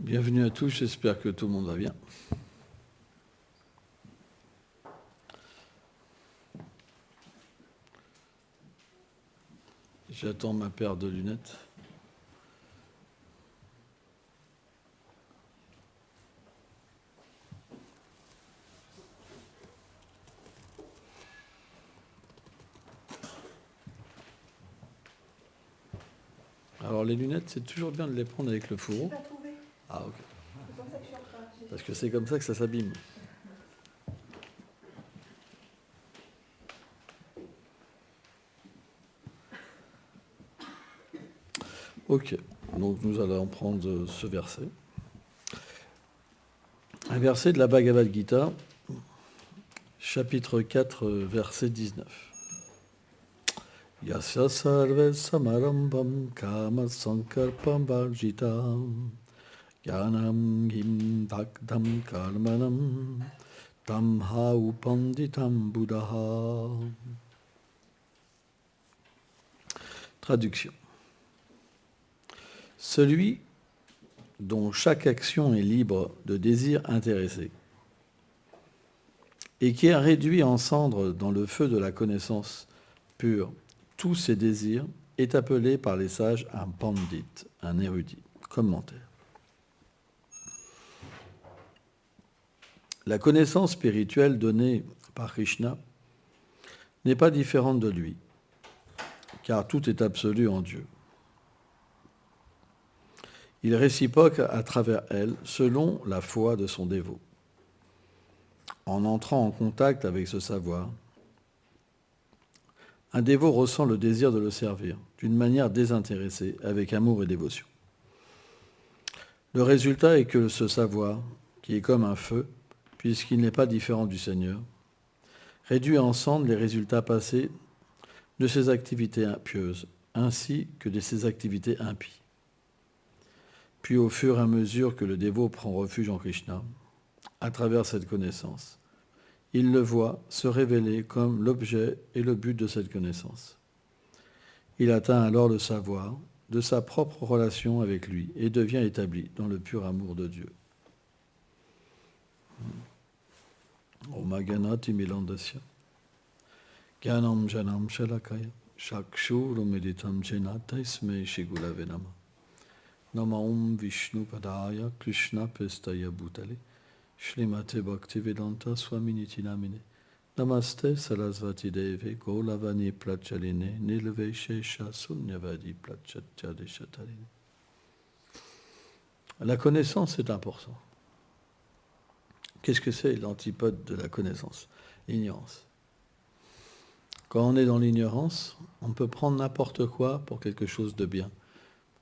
Bienvenue à tous, j'espère que tout le monde va bien. J'attends ma paire de lunettes. Alors les lunettes, c'est toujours bien de les prendre avec le fourreau. Pas trouvé. Ah ok. C'est pour ça que je suis en train. Parce que c'est comme ça que ça s'abîme. Ok, donc nous allons prendre ce verset. Un verset de la Bhagavad Gita, chapitre 4, verset 19. Yasya sarve samarambham kama sankarpam varjitam Gyanam gim dagdam karmanam tamha upanditam buddha. Traduction. Celui dont chaque action est libre de désirs intéressés et qui a réduit en cendres dans le feu de la connaissance pure tous ses désirs est appelé par les sages un pandit, un érudit. Commentaire. La connaissance spirituelle donnée par Krishna n'est pas différente de lui, car tout est absolu en Dieu. Il réciproque à travers elle selon la foi de son dévot. En entrant en contact avec ce savoir, un dévot ressent le désir de le servir d'une manière désintéressée, avec amour et dévotion. Le résultat est que ce savoir, qui est comme un feu, puisqu'il n'est pas différent du Seigneur, réduit en cendres les résultats passés de ses activités pieuses, ainsi que de ses activités impies. Puis au fur et à mesure que le dévot prend refuge en Krishna, à travers cette connaissance, il le voit se révéler comme l'objet et le but de cette connaissance. Il atteint alors le savoir de sa propre relation avec lui et devient établi dans le pur amour de Dieu. Omaganati milandasya Gyanam janam shalakaya Shakshurumeditam jena taisme shigulave nama Nama Om Vishnu Padaya Krishna Pestaya Bhutale Shrimate Bhaktivedanta Swaminiti Namine Namaste Sarasvati Deve Golavani Prachaline Nilve Shesha Sunyavadi Prachatyadeshatarine. La connaissance est importante. Qu'est-ce que c'est l'antipode de la connaissance? L'ignorance. Quand on est dans l'ignorance, on peut prendre n'importe quoi pour quelque chose de bien,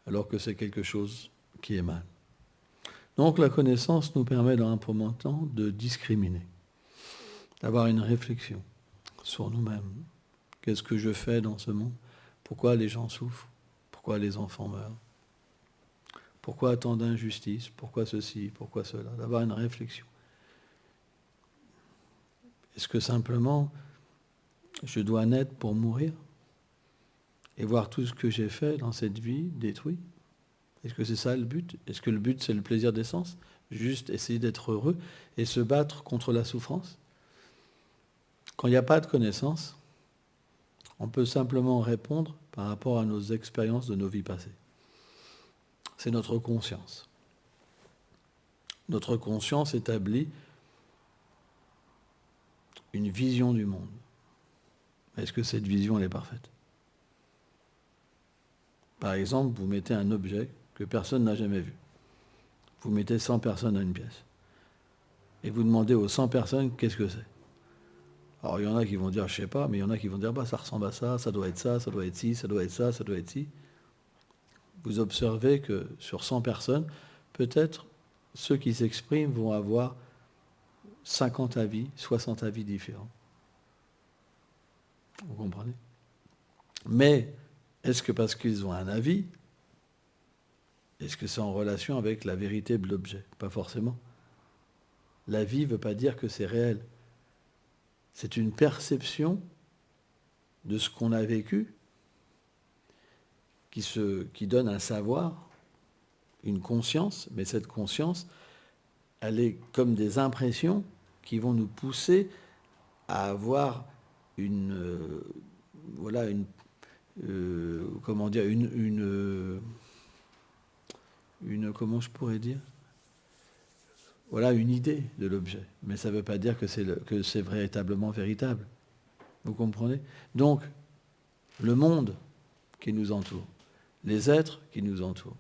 alors que c'est quelque chose qui est mal. Donc la connaissance nous permet dans un premier temps de discriminer, d'avoir une réflexion sur nous-mêmes. Qu'est-ce que je fais dans ce monde? Pourquoi les gens souffrent? Pourquoi les enfants meurent? Pourquoi tant d'injustices? Pourquoi ceci? Pourquoi cela? D'avoir une réflexion. Est-ce que simplement je dois naître pour mourir et voir tout ce que j'ai fait dans cette vie détruit? Est-ce que c'est ça le but? Est-ce que le but c'est le plaisir des sens? Juste essayer d'être heureux et se battre contre la souffrance? Quand il n'y a pas de connaissance, on peut simplement répondre par rapport à nos expériences de nos vies passées. C'est notre conscience. Notre conscience établit une vision du monde. Est-ce que cette vision elle est parfaite? Par exemple, vous mettez un objet que personne n'a jamais vu. Vous mettez 100 personnes à une pièce. Et vous demandez aux 100 personnes qu'est-ce que c'est. Alors il y en a qui vont dire je sais pas, mais il y en a qui vont dire ça ressemble à ça doit être ça doit être ci, ça doit être ça doit être ci. Vous observez que sur 100 personnes, peut-être ceux qui s'expriment vont avoir 50 avis, 60 avis différents. Vous comprenez? Mais est-ce que parce qu'ils ont un avis, est-ce que c'est en relation avec la vérité de l'objet? Pas forcément. L'avis ne veut pas dire que c'est réel. C'est une perception de ce qu'on a vécu qui donne un savoir une conscience, mais cette conscience, elle est comme des impressions qui vont nous pousser à avoir comment je pourrais dire, une idée de l'objet. Mais ça ne veut pas dire que c'est véritablement véritable. Vous comprenez? Donc, le monde qui nous entoure, les êtres qui nous entourent,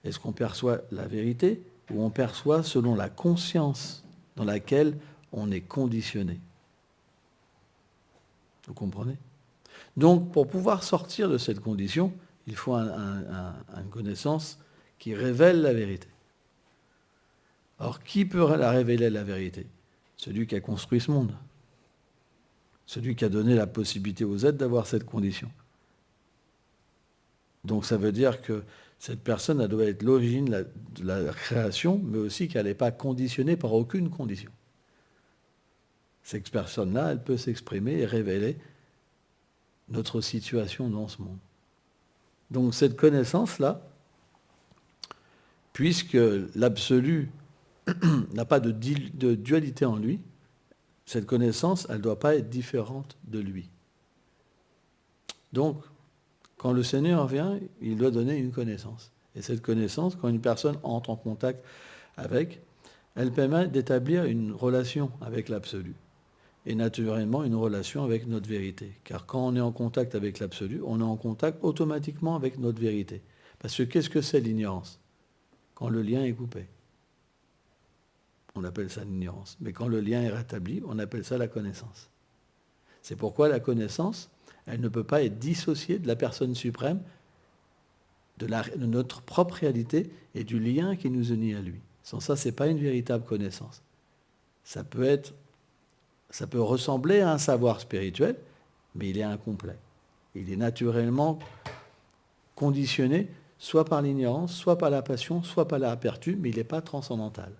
est-ce qu'on perçoit la vérité ou on perçoit selon la conscience dans laquelle on est conditionné? Vous comprenez? Donc, pour pouvoir sortir de cette condition, il faut une connaissance qui révèle la vérité. Alors, qui peut la révéler, la vérité? Celui qui a construit ce monde. Celui qui a donné la possibilité aux êtres d'avoir cette condition. Donc, ça veut dire que cette personne, elle doit être l'origine de la création, mais aussi qu'elle n'est pas conditionnée par aucune condition. Cette personne-là, elle peut s'exprimer et révéler notre situation dans ce monde. Donc cette connaissance-là, puisque l'absolu n'a pas de dualité en lui, cette connaissance, elle ne doit pas être différente de lui. Donc, quand le Seigneur vient, il doit donner une connaissance. Et cette connaissance, quand une personne entre en contact avec, elle permet d'établir une relation avec l'absolu. Et naturellement une relation avec notre vérité. Car quand on est en contact avec l'absolu, on est en contact automatiquement avec notre vérité. Parce que qu'est-ce que c'est l'ignorance? Quand le lien est coupé. On appelle ça l'ignorance. Mais quand le lien est rétabli, on appelle ça la connaissance. C'est pourquoi la connaissance, elle ne peut pas être dissociée de la personne suprême, de notre propre réalité et du lien qui nous unit à lui. Sans ça, ce n'est pas une véritable connaissance. Ça peut ressembler à un savoir spirituel, mais il est incomplet. Il est naturellement conditionné soit par l'ignorance, soit par la passion, soit par l'aperçu, mais il n'est pas transcendantal.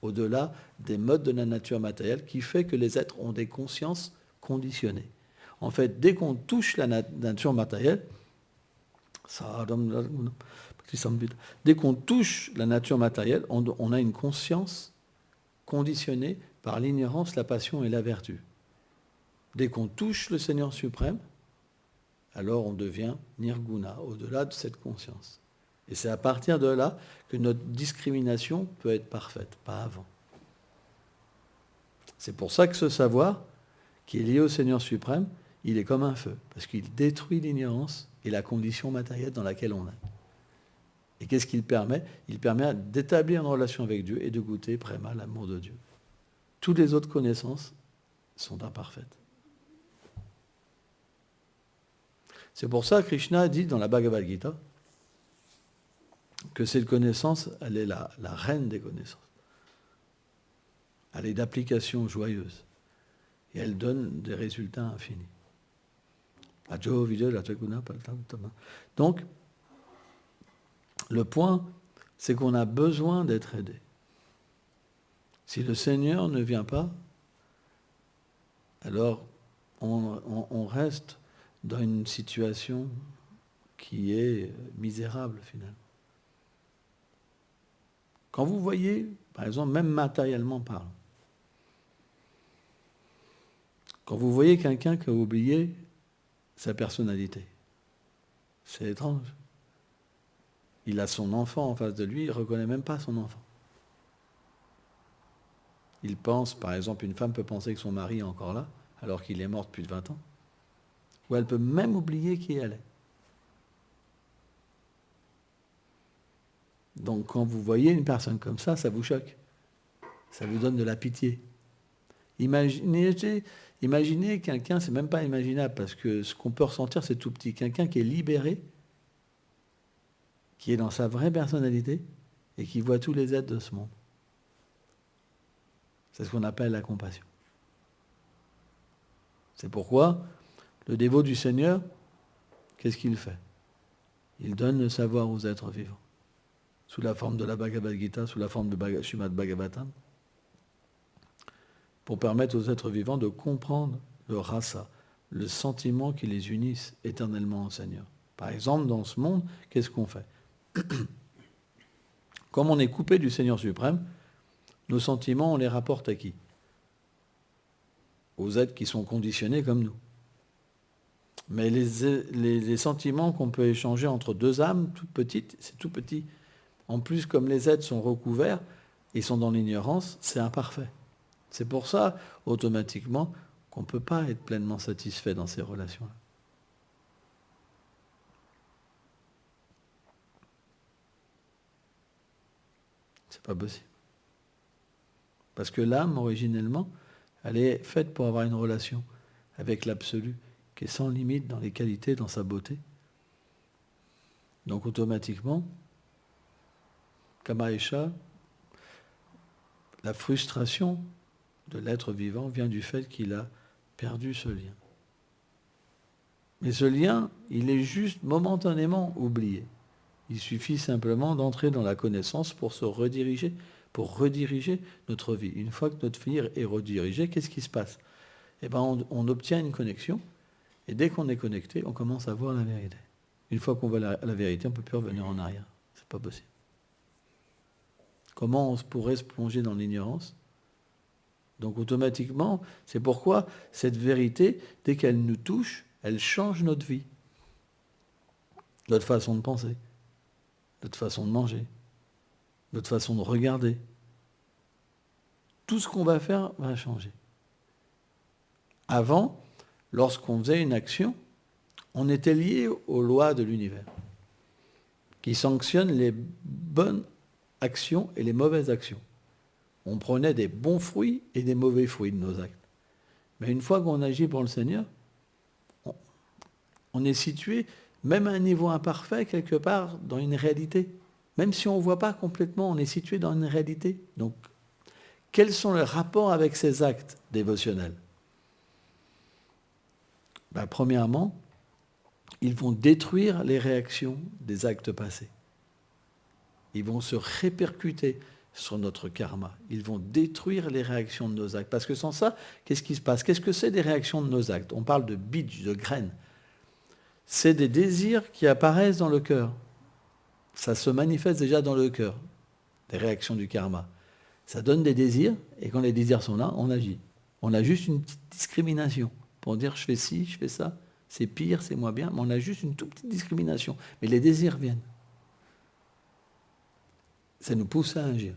Au-delà des modes de la nature matérielle qui fait que les êtres ont des consciences conditionnées. En fait, dès qu'on touche la nature matérielle, dès qu'on touche la nature matérielle, on a une conscience conditionnée par l'ignorance, la passion et la vertu. Dès qu'on touche le Seigneur suprême, alors on devient nirguna, au-delà de cette conscience. Et c'est à partir de là que notre discrimination peut être parfaite, pas avant. C'est pour ça que ce savoir, qui est lié au Seigneur suprême, il est comme un feu, parce qu'il détruit l'ignorance et la condition matérielle dans laquelle on est. Et qu'est-ce qu'il permet? Il permet d'établir une relation avec Dieu et de goûter préma l'amour de Dieu. Toutes les autres connaissances sont imparfaites. C'est pour ça que Krishna dit dans la Bhagavad Gita que cette connaissance, elle est la reine des connaissances. Elle est d'application joyeuse. Et elle donne des résultats infinis. Donc, le point, c'est qu'on a besoin d'être aidé. Si le Seigneur ne vient pas, alors on reste dans une situation qui est misérable finalement. Quand vous voyez, par exemple, même matériellement parlant, quand vous voyez quelqu'un qui a oublié sa personnalité, c'est étrange. Il a son enfant en face de lui, il ne reconnaît même pas son enfant. Il pense, par exemple, une femme peut penser que son mari est encore là, alors qu'il est mort depuis 20 ans. Ou elle peut même oublier qui elle est. Donc quand vous voyez une personne comme ça vous choque. Ça vous donne de la pitié. Imaginez quelqu'un, c'est même pas imaginable, parce que ce qu'on peut ressentir, c'est tout petit. Quelqu'un qui est libéré, qui est dans sa vraie personnalité, et qui voit tous les êtres de ce monde. C'est ce qu'on appelle la compassion. C'est pourquoi le dévot du Seigneur, qu'est-ce qu'il fait? Il donne le savoir aux êtres vivants, sous la forme de la Bhagavad Gita, sous la forme de Srimad Bhagavatam, pour permettre aux êtres vivants de comprendre le rasa, le sentiment qui les unisse éternellement au Seigneur. Par exemple, dans ce monde, qu'est-ce qu'on fait? Comme on est coupé du Seigneur suprême, nos sentiments, on les rapporte à qui? Aux êtres qui sont conditionnés comme nous. Mais les sentiments qu'on peut échanger entre deux âmes toutes petites, c'est tout petit. En plus, comme les êtres sont recouverts, ils sont dans l'ignorance, c'est imparfait. C'est pour ça, automatiquement, qu'on ne peut pas être pleinement satisfait dans ces relations-là. C'est pas possible. Parce que l'âme, originellement, elle est faite pour avoir une relation avec l'absolu, qui est sans limite dans les qualités, dans sa beauté. Donc automatiquement, Kamaesha, la frustration de l'être vivant vient du fait qu'il a perdu ce lien. Mais ce lien, il est juste momentanément oublié. Il suffit simplement d'entrer dans la connaissance pour se rediriger, pour rediriger notre vie. Une fois que notre vie est redirigée, qu'est-ce qui se passe? Eh bien, on obtient une connexion, et dès qu'on est connecté, on commence à voir la vérité. Une fois qu'on voit la vérité, on ne peut plus revenir en arrière. C'est pas possible. Comment on pourrait se plonger dans l'ignorance? Donc automatiquement, c'est pourquoi cette vérité, dès qu'elle nous touche, elle change notre vie, notre façon de penser, notre façon de manger, notre façon de regarder. Tout ce qu'on va faire va changer. Avant, lorsqu'on faisait une action, on était lié aux lois de l'univers, qui sanctionnent les bonnes actions et les mauvaises actions. On prenait des bons fruits et des mauvais fruits de nos actes. Mais une fois qu'on agit pour le Seigneur, on est situé, même à un niveau imparfait, quelque part, dans une réalité. Même si on ne voit pas complètement, on est situé dans une réalité. Donc, quels sont les rapports avec ces actes dévotionnels? Premièrement, ils vont détruire les réactions des actes passés. Ils vont se répercuter sur notre karma. Ils vont détruire les réactions de nos actes. Parce que sans ça, qu'est-ce qui se passe? Qu'est-ce que c'est des réactions de nos actes? On parle de bij, de graines. C'est des désirs qui apparaissent dans le cœur. Ça se manifeste déjà dans le cœur, des réactions du karma. Ça donne des désirs, et quand les désirs sont là, on agit. On a juste une petite discrimination pour dire je fais ci, je fais ça, c'est pire, c'est moins bien, mais on a juste une toute petite discrimination. Mais les désirs viennent. Ça nous pousse à agir.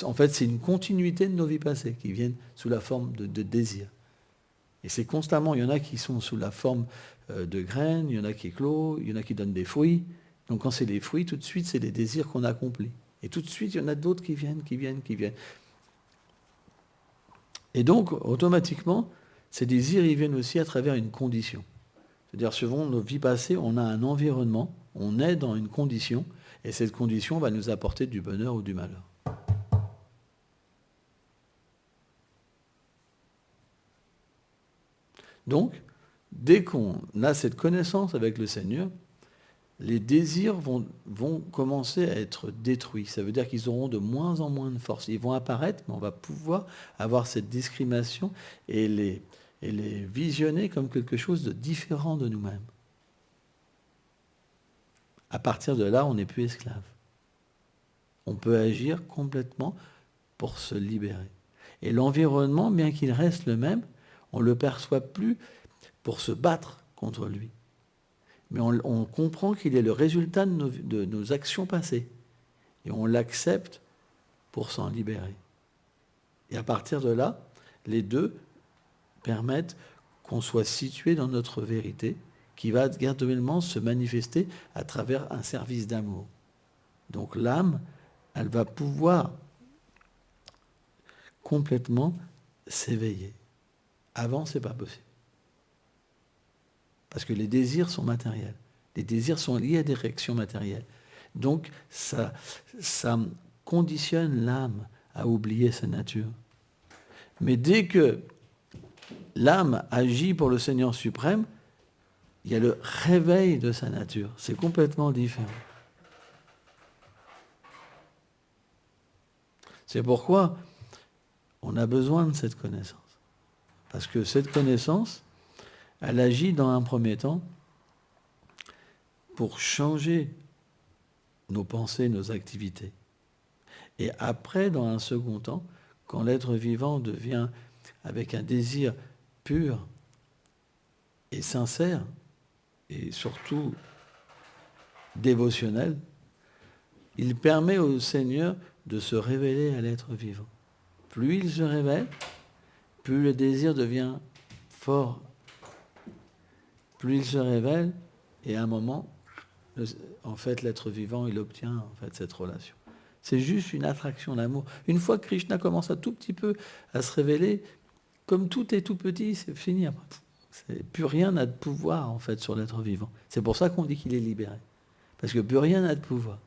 En fait, c'est une continuité de nos vies passées qui viennent sous la forme de désirs. Et c'est constamment, il y en a qui sont sous la forme de graines, il y en a qui éclosent, il y en a qui donnent des fruits. Donc quand c'est des fruits, tout de suite, c'est des désirs qu'on accomplit. Et tout de suite, il y en a d'autres qui viennent. Et donc, automatiquement, ces désirs, ils viennent aussi à travers une condition. C'est-à-dire, selon nos vies passées, on a un environnement, on est dans une condition, et cette condition va nous apporter du bonheur ou du malheur. Donc, dès qu'on a cette connaissance avec le Seigneur, les désirs vont commencer à être détruits. Ça veut dire qu'ils auront de moins en moins de force. Ils vont apparaître, mais on va pouvoir avoir cette discrimination et les visionner comme quelque chose de différent de nous-mêmes. À partir de là, on n'est plus esclave. On peut agir complètement pour se libérer. Et l'environnement, bien qu'il reste le même, on ne le perçoit plus pour se battre contre lui. Mais on comprend qu'il est le résultat de nos actions passées. Et on l'accepte pour s'en libérer. Et à partir de là, les deux permettent qu'on soit situé dans notre vérité, qui va graduellement se manifester à travers un service d'amour. Donc l'âme, elle va pouvoir complètement s'éveiller. Avant, ce n'est pas possible. Parce que les désirs sont matériels. Les désirs sont liés à des réactions matérielles. Donc, ça conditionne l'âme à oublier sa nature. Mais dès que l'âme agit pour le Seigneur suprême, il y a le réveil de sa nature. C'est complètement différent. C'est pourquoi on a besoin de cette connaissance. Parce que cette connaissance, elle agit dans un premier temps pour changer nos pensées, nos activités. Et après, dans un second temps, quand l'être vivant devient avec un désir pur et sincère, et surtout dévotionnel, il permet au Seigneur de se révéler à l'être vivant. Plus il se révèle, plus le désir devient fort. Plus il se révèle, et à un moment, en fait, l'être vivant, il obtient en fait cette relation. C'est juste une attraction d'amour. Une fois que Krishna commence à tout petit peu à se révéler, comme tout est tout petit, c'est fini. Plus rien n'a de pouvoir en fait sur l'être vivant. C'est pour ça qu'on dit qu'il est libéré. Parce que plus rien n'a de pouvoir.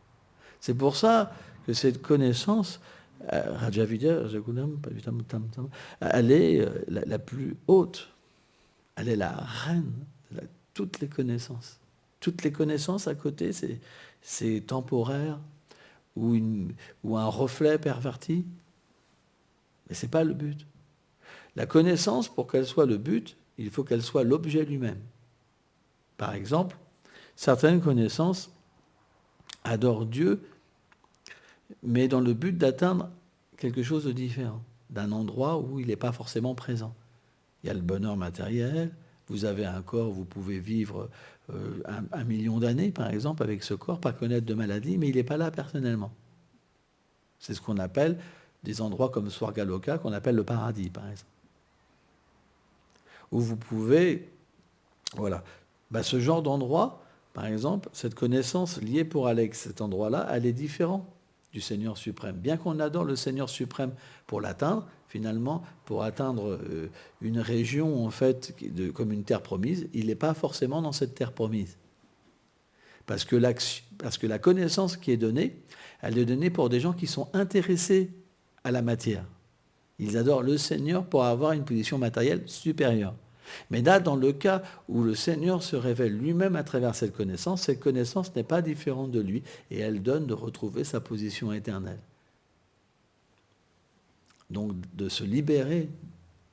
C'est pour ça que cette connaissance, Rajavidya, elle est la plus haute. Elle est la reine de toutes les connaissances. Toutes les connaissances à côté, c'est temporaire ou un reflet perverti. Mais ce n'est pas le but. La connaissance, pour qu'elle soit le but, il faut qu'elle soit l'objet lui-même. Par exemple, certaines connaissances adorent Dieu, mais dans le but d'atteindre quelque chose de différent, d'un endroit où il n'est pas forcément présent. Il y a le bonheur matériel, vous avez un corps, vous pouvez vivre 1 million d'années, par exemple, avec ce corps, pas connaître de maladie, mais il n'est pas là personnellement. C'est ce qu'on appelle des endroits comme Swargaloka, qu'on appelle le paradis, par exemple. Où vous pouvez, voilà, ce genre d'endroit, par exemple, cette connaissance liée pour Alex, cet endroit-là, elle est différente du Seigneur suprême. Bien qu'on adore le Seigneur suprême pour l'atteindre, finalement, pour atteindre une région, en fait, comme une terre promise, il n'est pas forcément dans cette terre promise. Parce que la connaissance qui est donnée, elle est donnée pour des gens qui sont intéressés à la matière. Ils adorent le Seigneur pour avoir une position matérielle supérieure. Mais là, dans le cas où le Seigneur se révèle lui-même à travers cette connaissance n'est pas différente de lui et elle donne de retrouver sa position éternelle. Donc de se libérer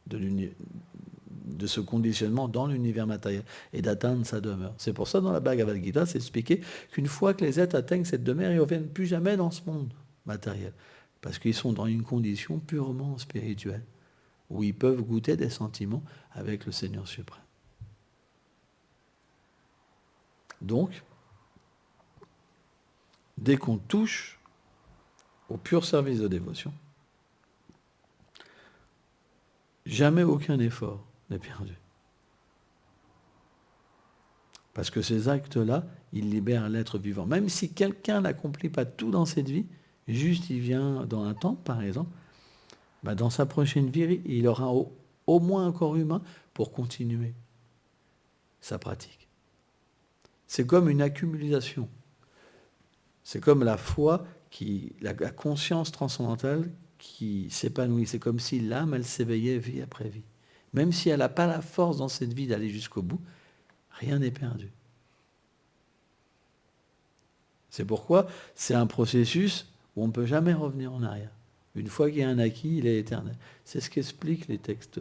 de ce conditionnement dans l'univers matériel et d'atteindre sa demeure. C'est pour ça, dans la Bhagavad Gita, c'est expliqué qu'une fois que les êtres atteignent cette demeure, ils ne reviennent plus jamais dans ce monde matériel. Parce qu'ils sont dans une condition purement spirituelle, où ils peuvent goûter des sentiments avec le Seigneur suprême. Donc, dès qu'on touche au pur service de dévotion, jamais aucun effort n'est perdu. Parce que ces actes-là, ils libèrent l'être vivant. Même si quelqu'un n'accomplit pas tout dans cette vie, juste il vient dans un temple, par exemple, dans sa prochaine vie, il aura au moins un corps humain pour continuer sa pratique. C'est comme une accumulation. C'est comme la foi, la conscience transcendantale qui s'épanouit. C'est comme si l'âme, elle s'éveillait vie après vie. Même si elle n'a pas la force dans cette vie d'aller jusqu'au bout, rien n'est perdu. C'est pourquoi c'est un processus où on ne peut jamais revenir en arrière. Une fois qu'il y a un acquis, il est éternel. C'est ce qu'expliquent les textes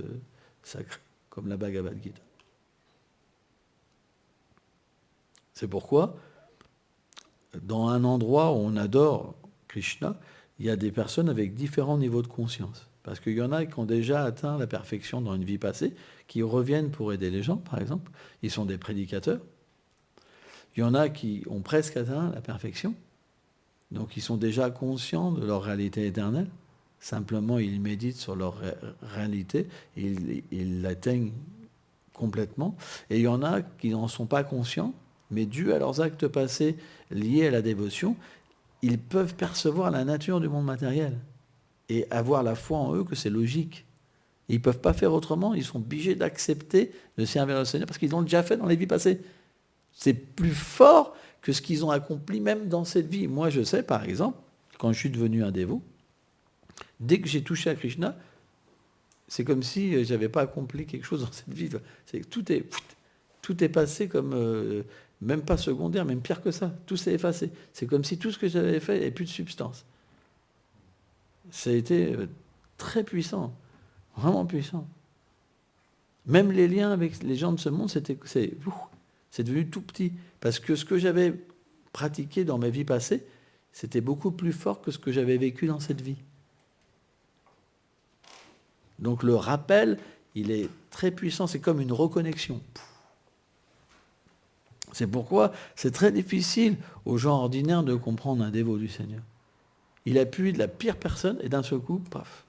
sacrés, comme la Bhagavad Gita. C'est pourquoi, dans un endroit où on adore Krishna, il y a des personnes avec différents niveaux de conscience. Parce qu'il y en a qui ont déjà atteint la perfection dans une vie passée, qui reviennent pour aider les gens, par exemple. Ils sont des prédicateurs. Il y en a qui ont presque atteint la perfection. Donc ils sont déjà conscients de leur réalité éternelle. Simplement, ils méditent sur leur réalité, ils l'atteignent complètement. Et il y en a qui n'en sont pas conscients, mais dû à leurs actes passés liés à la dévotion, ils peuvent percevoir la nature du monde matériel et avoir la foi en eux que c'est logique. Ils ne peuvent pas faire autrement, ils sont obligés d'accepter de servir le Seigneur parce qu'ils l'ont déjà fait dans les vies passées. C'est plus fort que ce qu'ils ont accompli même dans cette vie. Moi, je sais, par exemple, quand je suis devenu un dévot, dès que j'ai touché à Krishna, c'est comme si je n'avais pas accompli quelque chose dans cette vie. Tout est passé comme, même pas secondaire, même pire que ça. Tout s'est effacé. C'est comme si tout ce que j'avais fait n'avait plus de substance. Ça a été très puissant, vraiment puissant. Même les liens avec les gens de ce monde, c'est devenu tout petit. Parce que ce que j'avais pratiqué dans ma vie passée, c'était beaucoup plus fort que ce que j'avais vécu dans cette vie. Donc le rappel, il est très puissant, c'est comme une reconnexion. C'est pourquoi c'est très difficile aux gens ordinaires de comprendre un dévot du Seigneur. Il a pu être la pire personne et d'un seul coup, paf,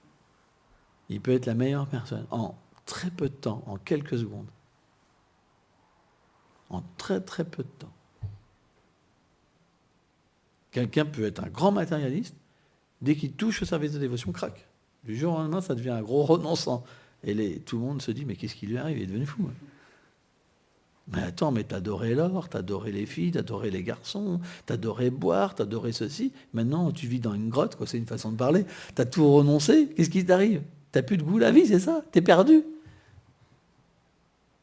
il peut être la meilleure personne en très peu de temps, en quelques secondes. En très très peu de temps. Quelqu'un peut être un grand matérialiste, dès qu'il touche au service de dévotion, craque. Du jour au lendemain, ça devient un gros renonçant. Et tout le monde se dit, mais qu'est-ce qui lui arrive? Il est devenu fou. Mais attends, mais t'adorais l'or, t'adorais les filles, t'adorais les garçons, t'adorais boire, t'adorais ceci. Maintenant, tu vis dans une grotte, quoi, c'est une façon de parler. T'as tout renoncé, qu'est-ce qui t'arrive? T'as plus de goût à la vie, c'est ça? T'es perdu.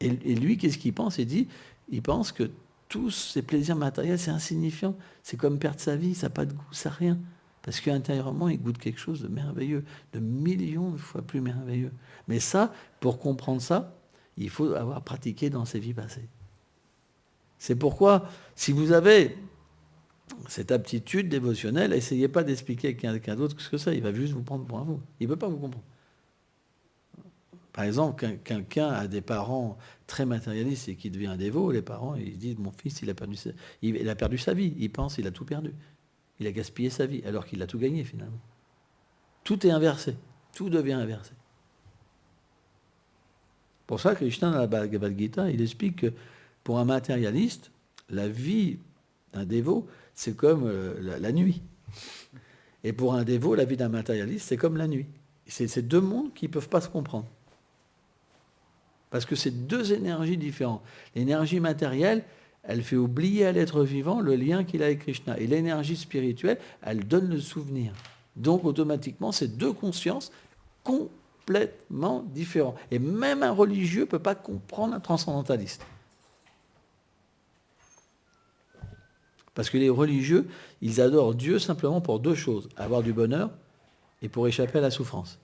Et lui, qu'est-ce qu'il pense? Il pense que tous ces plaisirs matériels, c'est insignifiant. C'est comme perdre sa vie, ça n'a pas de goût, ça n'a rien. Parce qu'intérieurement, il goûte quelque chose de merveilleux, de millions de fois plus merveilleux. Mais ça, pour comprendre ça, il faut avoir pratiqué dans ses vies passées. C'est pourquoi, si vous avez cette aptitude dévotionnelle, n'essayez pas d'expliquer à quelqu'un d'autre ce que c'est. Il va juste vous prendre pour un fou. Il ne peut pas vous comprendre. Par exemple, quelqu'un a des parents très matérialistes et qui devient un dévot, les parents ils disent, mon fils, il a perdu sa vie. Il pense qu'il a tout perdu. Il a gaspillé sa vie, alors qu'il a tout gagné finalement. Tout est inversé. Tout devient inversé. Pour ça, Krishna, dans la Bhagavad Gita, il explique que pour un matérialiste, la vie d'un dévot, c'est comme la nuit. Et pour un dévot, la vie d'un matérialiste, c'est comme la nuit. C'est ces deux mondes qui ne peuvent pas se comprendre. Parce que c'est deux énergies différentes. L'énergie matérielle, elle fait oublier à l'être vivant le lien qu'il a avec Krishna. Et l'énergie spirituelle, elle donne le souvenir. Donc automatiquement, c'est deux consciences complètement différentes. Et même un religieux ne peut pas comprendre un transcendentaliste. Parce que les religieux, ils adorent Dieu simplement pour deux choses. Avoir du bonheur et pour échapper à la souffrance.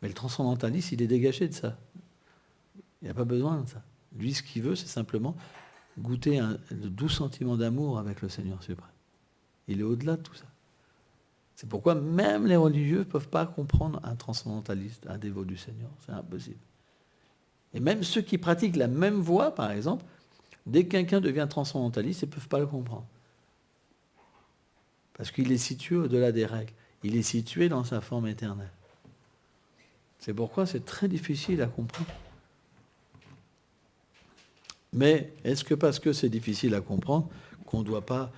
Mais le transcendentaliste, il est dégagé de ça. Il n'a pas besoin de ça. Lui, ce qu'il veut, c'est simplement goûter le doux sentiment d'amour avec le Seigneur suprême. Il est au-delà de tout ça. C'est pourquoi même les religieux ne peuvent pas comprendre un transcendentaliste, un dévot du Seigneur. C'est impossible. Et même ceux qui pratiquent la même voie, par exemple, dès que quelqu'un devient transcendentaliste, ils ne peuvent pas le comprendre. Parce qu'il est situé au-delà des règles. Il est situé dans sa forme éternelle. C'est pourquoi c'est très difficile à comprendre. Mais est-ce que parce que c'est difficile à comprendre, qu'on ne doit pas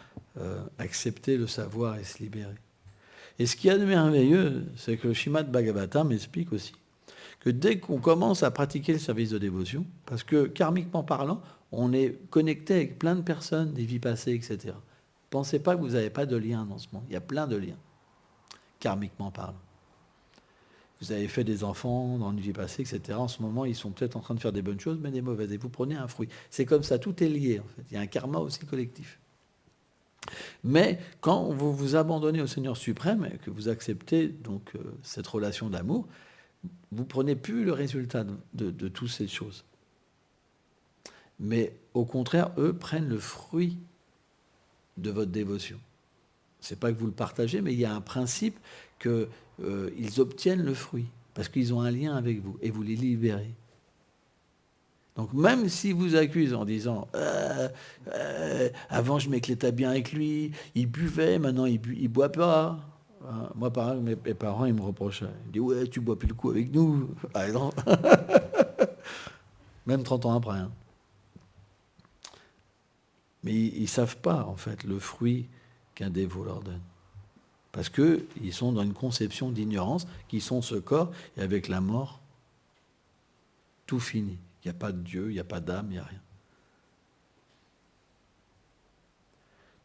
accepter le savoir et se libérer? Et ce qu'il y a de merveilleux, c'est que le Srimad Bhagavatam m'explique aussi que dès qu'on commence à pratiquer le service de dévotion, parce que karmiquement parlant, on est connecté avec plein de personnes, des vies passées, etc. Pensez pas que vous n'avez pas de lien dans ce monde. Il y a plein de liens, karmiquement parlant. Vous avez fait des enfants dans une vie passée, etc. En ce moment, ils sont peut-être en train de faire des bonnes choses, mais des mauvaises. Et vous prenez un fruit. C'est comme ça, tout est lié, en fait. Il y a un karma aussi collectif. Mais quand vous vous abandonnez au Seigneur suprême, et que vous acceptez donc cette relation d'amour, vous ne prenez plus le résultat de toutes ces choses. Mais au contraire, eux prennent le fruit de votre dévotion. Ce n'est pas que vous le partagez, mais il y a un principe qu'ils obtiennent le fruit, parce qu'ils ont un lien avec vous, et vous les libérez. Donc même s'ils vous accusent en disant avant je m'éclatais bien avec lui, il buvait, maintenant il ne boit pas. Moi, par exemple, mes parents, ils me reprochaient. Ils disent, ouais, tu bois plus le coup avec nous, par exemple. Même 30 ans après. Hein. Mais ils ne savent pas, en fait, le fruit qu'un dévot leur donne. Parce qu'ils sont dans une conception d'ignorance, qui sont ce corps, et avec la mort, tout finit. Il n'y a pas de Dieu, il n'y a pas d'âme, il n'y a rien.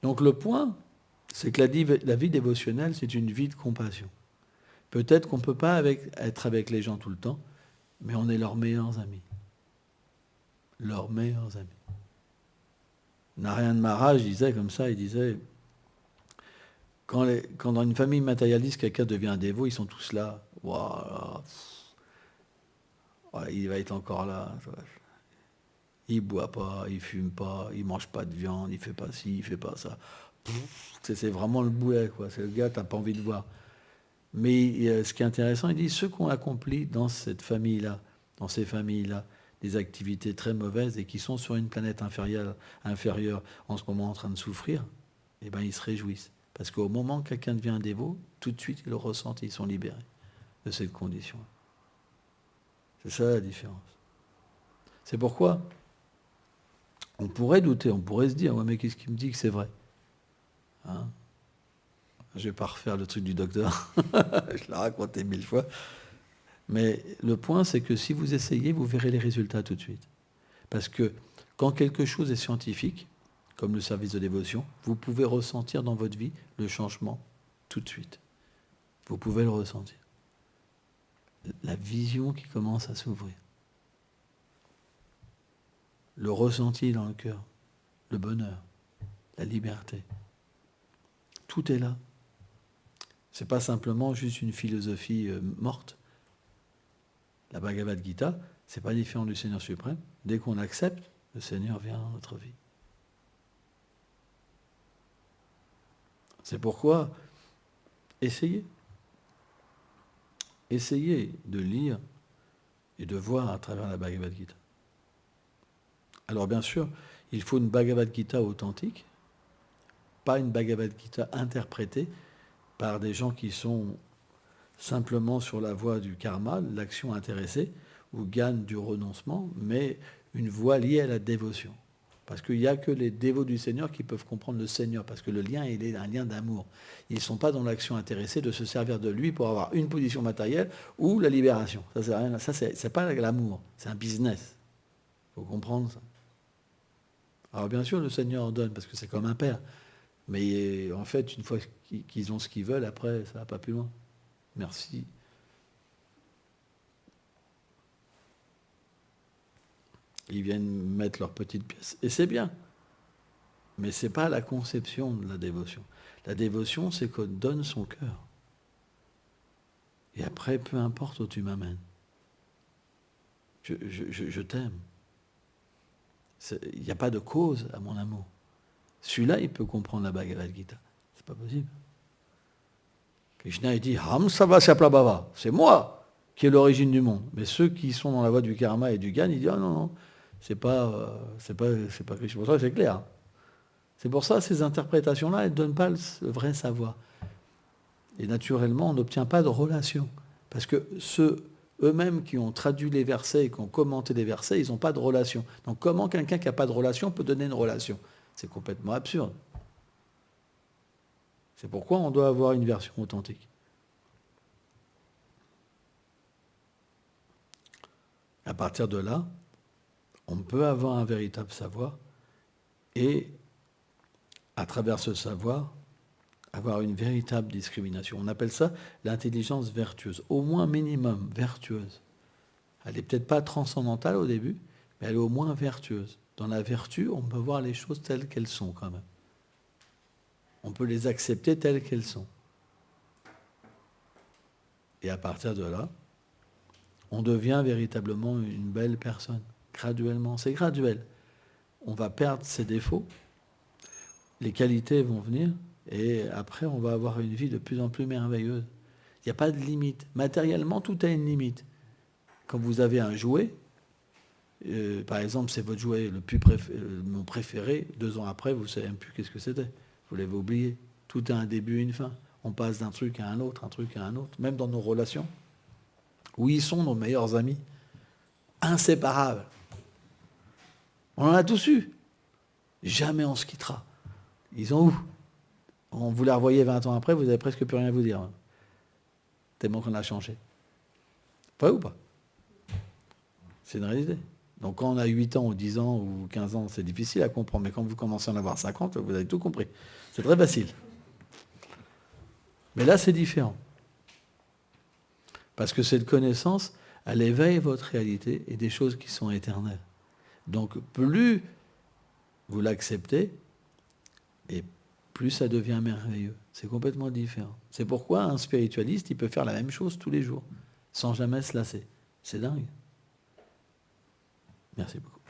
Donc le point, c'est que la vie dévotionnelle, c'est une vie de compassion. Peut-être qu'on ne peut pas être avec les gens tout le temps, mais on est leurs meilleurs amis. Leurs meilleurs amis. Narayana Maharaj disait comme ça, il disait, quand dans une famille matérialiste, quelqu'un devient un dévot, ils sont tous là. Voilà, il va être encore là. Il ne boit pas, il ne fume pas, il ne mange pas de viande, il ne fait pas ci, il ne fait pas ça. C'est vraiment le boulet, quoi. C'est le gars, t'as pas envie de voir. Mais ce qui est intéressant, il dit, ceux qui ont accompli dans cette famille-là, dans ces familles-là, des activités très mauvaises et qui sont sur une planète inférieure en ce moment en train de souffrir, eh ben, ils se réjouissent. Parce qu'au moment où quelqu'un devient un dévot, tout de suite, ils le ressentent et ils sont libérés de cette condition. C'est ça la différence. C'est pourquoi on pourrait douter, on pourrait se dire, ouais, mais qu'est-ce qui me dit que c'est vrai, hein? Je ne vais pas refaire le truc du docteur, je l'ai raconté 1000 fois. Mais le point, c'est que si vous essayez, vous verrez les résultats tout de suite. Parce que quand quelque chose est scientifique, comme le service de dévotion, vous pouvez ressentir dans votre vie le changement tout de suite. Vous pouvez le ressentir. La vision qui commence à s'ouvrir. Le ressenti dans le cœur. Le bonheur. La liberté. Tout est là. Ce n'est pas simplement juste une philosophie morte. La Bhagavad Gita, ce n'est pas différent du Seigneur suprême. Dès qu'on accepte, le Seigneur vient dans notre vie. C'est pourquoi, essayez. Essayez de lire et de voir à travers la Bhagavad Gita. Alors bien sûr, il faut une Bhagavad Gita authentique, pas une Bhagavad Gita interprétée par des gens qui sont simplement sur la voie du karma, l'action intéressée, ou gagnent du renoncement, mais une voie liée à la dévotion. Parce qu'il n'y a que les dévots du Seigneur qui peuvent comprendre le Seigneur, parce que le lien, il est un lien d'amour. Ils ne sont pas dans l'action intéressée de se servir de lui pour avoir une position matérielle ou la libération. Ça, c'est rien. Ça, c'est pas l'amour, c'est un business. Il faut comprendre ça. Alors bien sûr, le Seigneur en donne, parce que c'est comme un père. Mais en fait, une fois qu'ils ont ce qu'ils veulent, après, ça ne va pas plus loin. Merci. Ils viennent mettre leurs petites pièces. Et c'est bien. Mais ce n'est pas la conception de la dévotion. La dévotion, c'est qu'on donne son cœur. Et après, peu importe où tu m'amènes. Je t'aime. Il n'y a pas de cause à mon amour. Celui-là, il peut comprendre la Bhagavad Gita. C'est pas possible. Krishna, il dit, Ham Sava Saplabhava. C'est moi qui est l'origine du monde. Mais ceux qui sont dans la voie du karma et du gyan, ils disent, ah non, non, c'est pas Krishna. Pour ça, c'est clair. C'est pour ça, ces interprétations-là, elles ne donnent pas le vrai savoir. Et naturellement, on n'obtient pas de relation. Parce que ceux eux-mêmes qui ont traduit les versets et qui ont commenté les versets, ils n'ont pas de relation. Donc comment quelqu'un qui n'a pas de relation peut donner une relation? C'est complètement absurde. C'est pourquoi on doit avoir une version authentique. À partir de là, on peut avoir un véritable savoir et, à travers ce savoir, avoir une véritable discrimination. On appelle ça l'intelligence vertueuse, au moins minimum vertueuse. Elle n'est peut-être pas transcendantale au début, mais elle est au moins vertueuse. Dans la vertu, on peut voir les choses telles qu'elles sont quand même. On peut les accepter telles qu'elles sont. Et à partir de là, on devient véritablement une belle personne, graduellement. C'est graduel. On va perdre ses défauts, les qualités vont venir, et après, on va avoir une vie de plus en plus merveilleuse. Il n'y a pas de limite. Matériellement, tout a une limite. Quand vous avez un jouet, par exemple, c'est votre jouet mon préféré, 2 ans après, vous ne savez même plus qu'est-ce que c'était. Vous l'avez oublié. Tout a un début et une fin. On passe d'un truc à un autre, même dans nos relations. Où ils sont nos meilleurs amis? Inséparables. On en a tous eu. Jamais on se quittera. Ils sont où? Vous les revoyez 20 ans après, vous n'avez presque plus rien à vous dire. Tellement qu'on a changé. Vrai ou pas? C'est une réalité. Donc quand on a 8 ans ou 10 ans ou 15 ans, c'est difficile à comprendre. Mais quand vous commencez à en avoir 50, vous avez tout compris. C'est très facile. Mais là, c'est différent. Parce que cette connaissance, elle éveille votre réalité et des choses qui sont éternelles. Donc plus vous l'acceptez, et plus ça devient merveilleux. C'est complètement différent. C'est pourquoi un spiritualiste, il peut faire la même chose tous les jours, sans jamais se lasser. C'est dingue. Merci beaucoup.